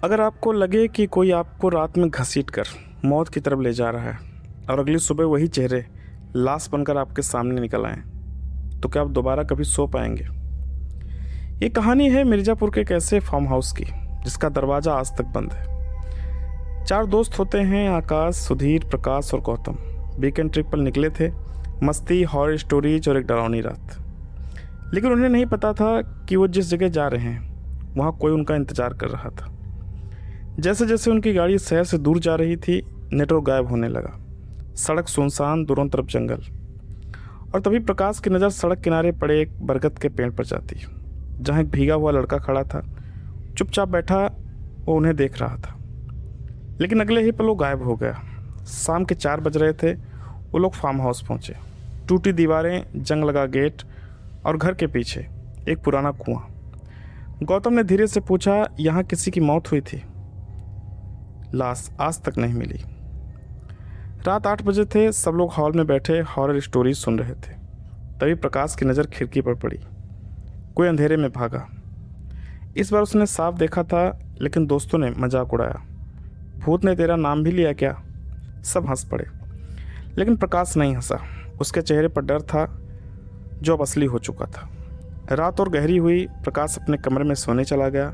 अगर आपको लगे कि कोई आपको रात में घसीट कर मौत की तरफ ले जा रहा है और अगली सुबह वही चेहरे लाश बनकर आपके सामने निकल आए, तो क्या आप दोबारा कभी सो पाएंगे? ये कहानी है मिर्ज़ापुर के एक ऐसे फार्म हाउस की जिसका दरवाज़ा आज तक बंद है। 4 दोस्त होते हैं, आकाश, सुधीर, प्रकाश और गौतम। वीकेंड ट्रिप पर निकले थे, मस्ती, हॉरर स्टोरीज और एक डरावनी रात। लेकिन उन्हें नहीं पता था कि वो जिस जगह जा रहे हैं वहाँ कोई उनका इंतज़ार कर रहा था। जैसे जैसे उनकी गाड़ी शहर से दूर जा रही थी, नेटवर्क गायब होने लगा। सड़क सुनसान, दोनों तरफ जंगल। और तभी प्रकाश की नज़र सड़क किनारे पड़े एक बरगद के पेड़ पर जाती, जहाँ एक भीगा हुआ लड़का खड़ा था। चुपचाप बैठा वो उन्हें देख रहा था, लेकिन अगले ही पल वो गायब हो गया। शाम के 4 बज रहे थे। वो लोग फार्म हाउस पहुँचे। टूटी दीवारें, जंग लगा गेट और घर के पीछे एक पुराना कुआं। गौतम ने धीरे से पूछा, यहाँ किसी की मौत हुई थी? लाश आज तक नहीं मिली। रात 8 बजे थे। सब लोग हॉल में बैठे हॉरर स्टोरीज सुन रहे थे। तभी प्रकाश की नज़र खिड़की पर पड़ी। कोई अंधेरे में भागा। इस बार उसने साफ देखा था, लेकिन दोस्तों ने मजाक उड़ाया। भूत ने तेरा नाम भी लिया क्या? सब हंस पड़े, लेकिन प्रकाश नहीं हंसा। उसके चेहरे पर डर था जो अब असली हो चुका था। रात और गहरी हुई। प्रकाश अपने कमरे में सोने चला गया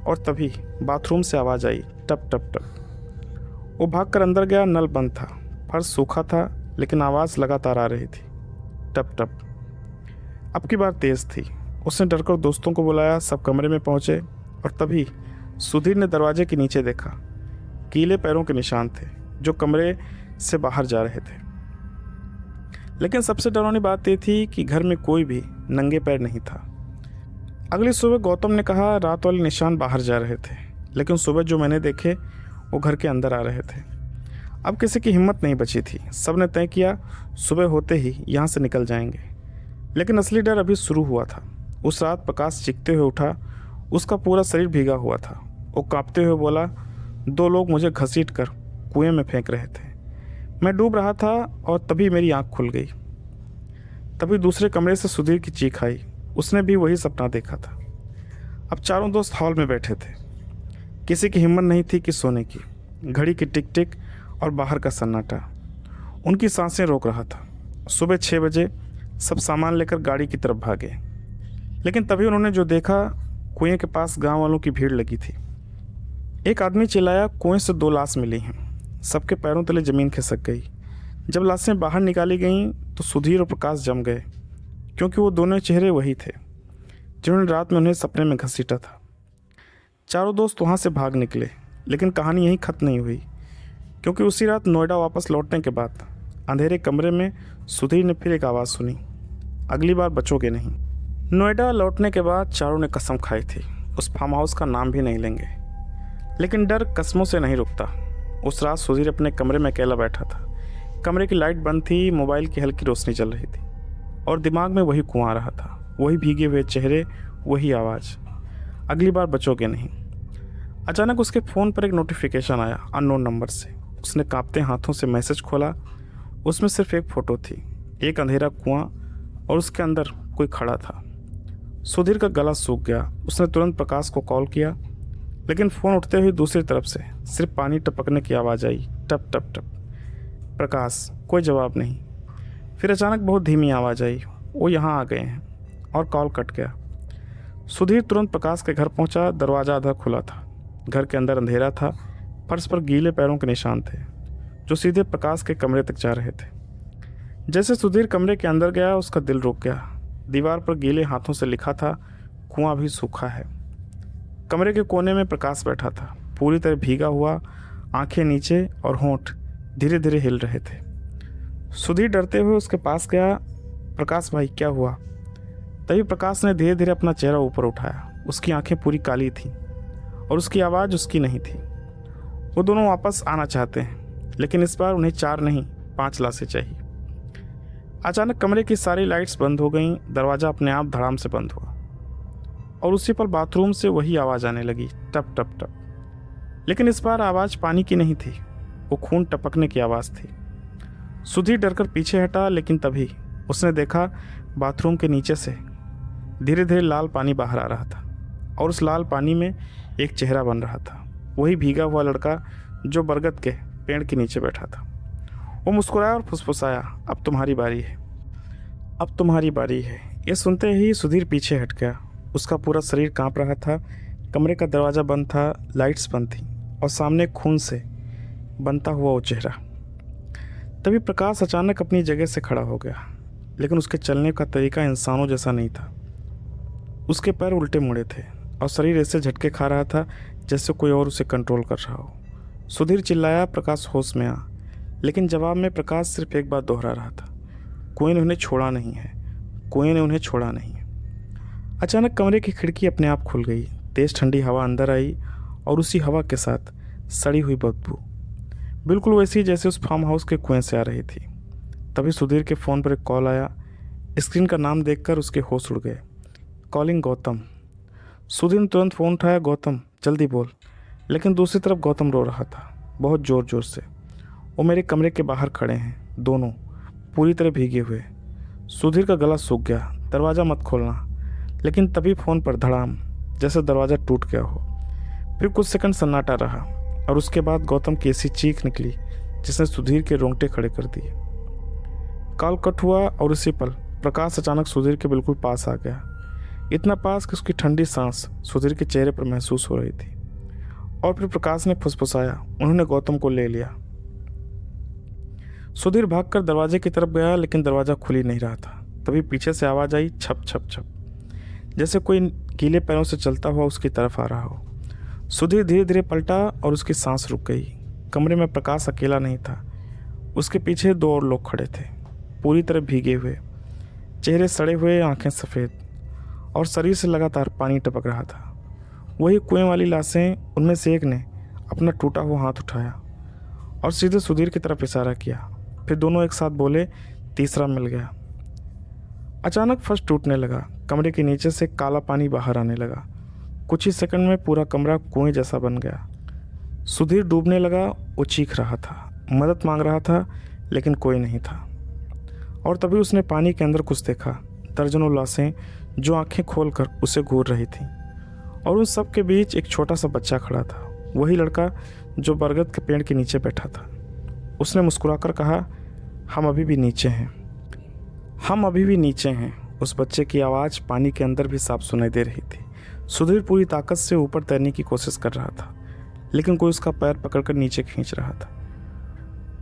और तभी बाथरूम से आवाज़ आई, टप टप टप। वो भागकर अंदर गया। नल बंद था, फर्श सूखा था, लेकिन आवाज़ लगातार आ रही थी, टप टप। अब की बार तेज़ थी। उसने डरकर दोस्तों को बुलाया। सब कमरे में पहुंचे और तभी सुधीर ने दरवाजे के नीचे देखा। गीले पैरों के निशान थे जो कमरे से बाहर जा रहे थे। लेकिन सबसे डरावनी बात यह थी कि घर में कोई भी नंगे पैर नहीं था। अगली सुबह गौतम ने कहा, रात वाले निशान बाहर जा रहे थे, लेकिन सुबह जो मैंने देखे वो घर के अंदर आ रहे थे। अब किसी की हिम्मत नहीं बची थी। सब ने तय किया सुबह होते ही यहाँ से निकल जाएंगे। लेकिन असली डर अभी शुरू हुआ था। उस रात प्रकाश चीखते हुए उठा। उसका पूरा शरीर भीगा हुआ था। वो कांपते हुए बोला, 2 लोग मुझे घसीट कर कुएं में फेंक रहे थे। मैं डूब रहा था और तभी मेरी आँख खुल गई। तभी दूसरे कमरे से सुधीर की चीख आई। उसने भी वही सपना देखा था। अब चारों दोस्त हॉल में बैठे थे। किसी की हिम्मत नहीं थी कि सोने की। घड़ी की टिक टिक और बाहर का सन्नाटा उनकी सांसें रोक रहा था। सुबह 6 बजे सब सामान लेकर गाड़ी की तरफ भागे। लेकिन तभी उन्होंने जो देखा, कुएं के पास गांव वालों की भीड़ लगी थी। एक आदमी चिल्लाया, कुएं से 2 लाश मिली हैं। सबके पैरों तले ज़मीन खिसक गई। जब लाशें बाहर निकाली गईं तो सुधीर और प्रकाश जम गए, क्योंकि वो दोनों चेहरे वही थे जिन्होंने रात में उन्हें सपने में घसीटा था। चारों दोस्त वहाँ से भाग निकले। लेकिन कहानी यहीं ख़त्म नहीं हुई, क्योंकि उसी रात नोएडा वापस लौटने के बाद अंधेरे कमरे में सुधीर ने फिर एक आवाज़ सुनी, अगली बार बचोगे नहीं। नोएडा लौटने के बाद चारों ने कसम खाई थी उस फार्म हाउस का नाम भी नहीं लेंगे। लेकिन डर कसमों से नहीं रुकता। उस रात सुधीर अपने कमरे में अकेला बैठा था। कमरे की लाइट बंद थी, मोबाइल की हल्की रोशनी चल रही थी और दिमाग में वही कुआं आ रहा था, वही भीगे हुए चेहरे, वही आवाज़, अगली बार बचोगे नहीं। अचानक उसके फ़ोन पर एक नोटिफिकेशन आया अननोन नंबर से। उसने कांपते हाथों से मैसेज खोला। उसमें सिर्फ एक फ़ोटो थी, एक अंधेरा कुआं और उसके अंदर कोई खड़ा था। सुधीर का गला सूख गया। उसने तुरंत प्रकाश को कॉल किया, लेकिन फ़ोन उठते हुए दूसरी तरफ से सिर्फ पानी टपकने की आवाज़ आई, टप टप टप। प्रकाश, कोई जवाब नहीं। फिर अचानक बहुत धीमी आवाज़ आई, वो यहाँ आ गए हैं, और कॉल कट गया। सुधीर तुरंत प्रकाश के घर पहुँचा। दरवाज़ा आधा खुला था। घर के अंदर अंधेरा था। फर्श पर गीले पैरों के निशान थे जो सीधे प्रकाश के कमरे तक जा रहे थे। जैसे सुधीर कमरे के अंदर गया, उसका दिल रुक गया। दीवार पर गीले हाथों से लिखा था, कुआं भी सूखा है। कमरे के कोने में प्रकाश बैठा था, पूरी तरह भीगा हुआ, आंखें नीचे और होंठ धीरे धीरे हिल रहे थे। सुधीर डरते हुए उसके पास गया। प्रकाश भाई, क्या हुआ? तभी प्रकाश ने धीरे धीरे अपना चेहरा ऊपर उठाया। उसकी आंखें पूरी काली थीं और उसकी आवाज़ उसकी नहीं थी। वो दोनों वापस आना चाहते हैं, लेकिन इस बार उन्हें 4 नहीं 5 लाशें चाहिए। अचानक कमरे की सारी लाइट्स बंद हो गईं। दरवाज़ा अपने आप धड़ाम से बंद हुआ और उसी पर बाथरूम से वही आवाज़ आने लगी, टप टप टप। लेकिन इस बार आवाज़ पानी की नहीं थी, वो खून टपकने की आवाज़ थी। सुधीर डरकर पीछे हटा, लेकिन तभी उसने देखा बाथरूम के नीचे से धीरे धीरे लाल पानी बाहर आ रहा था और उस लाल पानी में एक चेहरा बन रहा था, वही भीगा हुआ लड़का जो बरगद के पेड़ के नीचे बैठा था। वो मुस्कुराया और फुसफुसाया, अब तुम्हारी बारी है, अब तुम्हारी बारी है। ये सुनते ही सुधीर पीछे हट गया। उसका पूरा शरीर कांप रहा था। कमरे का दरवाज़ा बंद था, लाइट्स बंद थी और सामने खून से बनता हुआ वो चेहरा। तभी प्रकाश अचानक अपनी जगह से खड़ा हो गया, लेकिन उसके चलने का तरीका इंसानों जैसा नहीं था। उसके पैर उल्टे मुड़े थे और शरीर ऐसे झटके खा रहा था जैसे कोई और उसे कंट्रोल कर रहा हो। सुधीर चिल्लाया, प्रकाश होश में आ, लेकिन जवाब में प्रकाश सिर्फ एक बात दोहरा रहा था, कोई ने उन्हें छोड़ा नहीं है, कोई ने उन्हें छोड़ा नहीं है। अचानक कमरे की खिड़की अपने आप खुल गई। तेज़ ठंडी हवा अंदर आई और उसी हवा के साथ सड़ी हुई बदबू, बिल्कुल वैसी जैसे उस फार्म हाउस के कुएं से आ रही थी। तभी सुधीर के फ़ोन पर एक कॉल आया। स्क्रीन का नाम देखकर उसके होश उड़ गए। कॉलिंग गौतम। सुधीर ने तुरंत फ़ोन उठाया, गौतम जल्दी बोल। लेकिन दूसरी तरफ गौतम रो रहा था, बहुत ज़ोर ज़ोर से। वो मेरे कमरे के बाहर खड़े हैं, दोनों पूरी तरह भीगे हुए। सुधीर का गला सूख गया, दरवाज़ा मत खोलना। लेकिन तभी फ़ोन पर धड़ाम, जैसे दरवाज़ा टूट गया हो। फिर कुछ सेकंड सन्नाटा रहा और उसके बाद गौतम की ऐसी चीख निकली जिसने सुधीर के रोंगटे खड़े कर दिए। कॉल कट हुआ और उसी पल प्रकाश अचानक सुधीर के बिल्कुल पास आ गया, इतना पास कि उसकी ठंडी सांस सुधीर के चेहरे पर महसूस हो रही थी। और फिर प्रकाश ने फुसफुसाया, उन्होंने गौतम को ले लिया। सुधीर भागकर दरवाजे की तरफ गया, लेकिन दरवाज़ा खुल ही नहीं रहा था। तभी पीछे से आवाज़ आई, छप छप छप, जैसे कोई गीले पैरों से चलता हुआ उसकी तरफ आ रहा हो। सुधीर धीरे धीरे पलटा और उसकी सांस रुक गई। कमरे में प्रकाश अकेला नहीं था, उसके पीछे दो और लोग खड़े थे, पूरी तरह भीगे हुए, चेहरे सड़े हुए, आंखें सफ़ेद और शरीर से लगातार पानी टपक रहा था। वही कुएं वाली लाशें। उनमें से एक ने अपना टूटा हुआ हाथ उठाया और सीधे सुधीर की तरफ इशारा किया। फिर दोनों एक साथ बोले, तीसरा मिल गया। अचानक फर्श टूटने लगा, कमरे के नीचे से काला पानी बाहर आने लगा। कुछ ही सेकंड में पूरा कमरा कुएं जैसा बन गया। सुधीर डूबने लगा, वो चीख रहा था, मदद मांग रहा था, लेकिन कोई नहीं था। और तभी उसने पानी के अंदर कुछ देखा, दर्जनों लाशें जो आंखें खोलकर उसे घूर रही थीं। और उन सब के बीच एक छोटा सा बच्चा खड़ा था, वही लड़का जो बरगद के पेड़ के नीचे बैठा था। उसने मुस्कुराकर कहा, हम अभी भी नीचे हैं, हम अभी भी नीचे हैं। उस बच्चे की आवाज़ पानी के अंदर भी साफ सुनाई दे रही थी। सुधीर पूरी ताकत से ऊपर तैरने की कोशिश कर रहा था, लेकिन कोई उसका पैर पकड़कर नीचे खींच रहा था।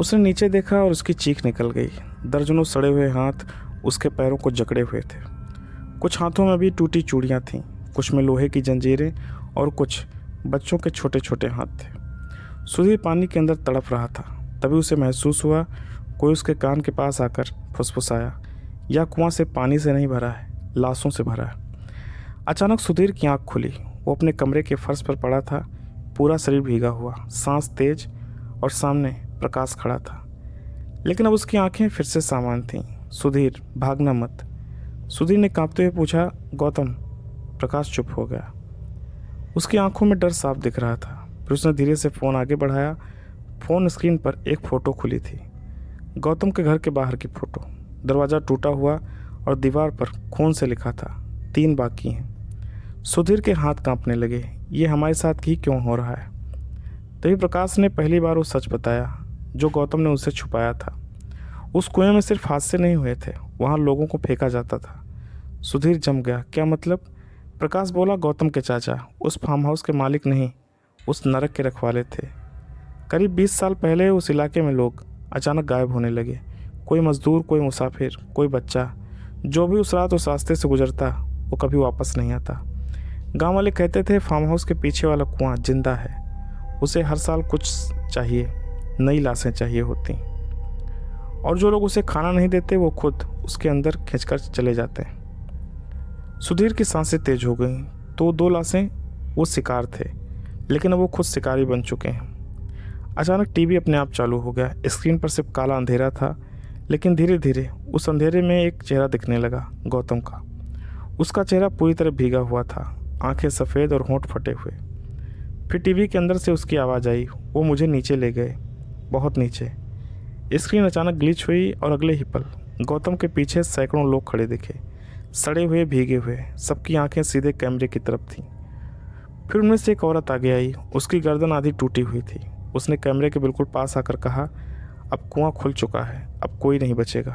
उसने नीचे देखा और उसकी चीख निकल गई। दर्जनों सड़े हुए हाथ उसके पैरों को जकड़े हुए थे। कुछ हाथों में भी टूटी चूड़ियाँ थीं, कुछ में लोहे की जंजीरें और कुछ बच्चों के छोटे छोटे हाथ थे। सुधीर पानी के अंदर तड़प रहा था। तभी उसे महसूस हुआ कोई उसके कान के पास आकर फुसफुसाया, यह कुआं से पानी से नहीं भरा है, लाशों से भरा है। अचानक सुधीर की आंख खुली। वो अपने कमरे के फर्श पर पड़ा था, पूरा शरीर भीगा हुआ, सांस तेज, और सामने प्रकाश खड़ा था। लेकिन अब उसकी आंखें फिर से सामान थीं। सुधीर, भागना मत। सुधीर ने कांपते हुए पूछा, गौतम। प्रकाश चुप हो गया। उसकी आंखों में डर साफ दिख रहा था। फिर उसने धीरे से फ़ोन आगे बढ़ाया। फ़ोन स्क्रीन पर एक फ़ोटो खुली थी, गौतम के घर के बाहर की फ़ोटो। दरवाज़ा टूटा हुआ और दीवार पर खून से लिखा था, 3 बाकी हैं। सुधीर के हाथ कांपने लगे, ये हमारे साथ ही क्यों हो रहा है? तभी प्रकाश ने पहली बार वो सच बताया जो गौतम ने उसे छुपाया था। उस कुएं में सिर्फ हादसे नहीं हुए थे, वहाँ लोगों को फेंका जाता था। सुधीर जम गया। क्या मतलब? प्रकाश बोला, गौतम के चाचा उस फार्म हाउस के मालिक नहीं, उस नरक के रखवाले थे। करीब 20 साल पहले उस इलाके में लोग अचानक गायब होने लगे। कोई मजदूर, कोई मुसाफिर, कोई बच्चा, जो भी उस रात उस रास्ते से गुजरता वो कभी वापस नहीं आता। गांव वाले कहते थे फार्म हाउस के पीछे वाला कुआं जिंदा है, उसे हर साल कुछ चाहिए, नई लाशें चाहिए होती, और जो लोग उसे खाना नहीं देते वो खुद उसके अंदर खींचकर चले जाते हैं। सुधीर की सांसें तेज हो गईं। तो 2 लाशें, वो शिकार थे, लेकिन अब वो खुद शिकारी बन चुके हैं। अचानक टीवी अपने आप चालू हो गया। स्क्रीन पर सिर्फ काला अंधेरा था, लेकिन धीरे धीरे उस अंधेरे में एक चेहरा दिखने लगा, गौतम का। उसका चेहरा पूरी तरह भीगा हुआ था, आंखें सफ़ेद और होंठ फटे हुए। फिर टीवी के अंदर से उसकी आवाज़ आई, वो मुझे नीचे ले गए, बहुत नीचे। स्क्रीन अचानक ग्लिच हुई और अगले ही पल गौतम के पीछे सैकड़ों लोग खड़े दिखे, सड़े हुए, भीगे हुए, सबकी आंखें सीधे कैमरे की तरफ थीं। फिर उनमें से एक औरत आगे आई। उसकी गर्दन आधी टूटी हुई थी। उसने कैमरे के बिल्कुल पास आकर कहा, अब कुआं खुल चुका है, अब कोई नहीं बचेगा।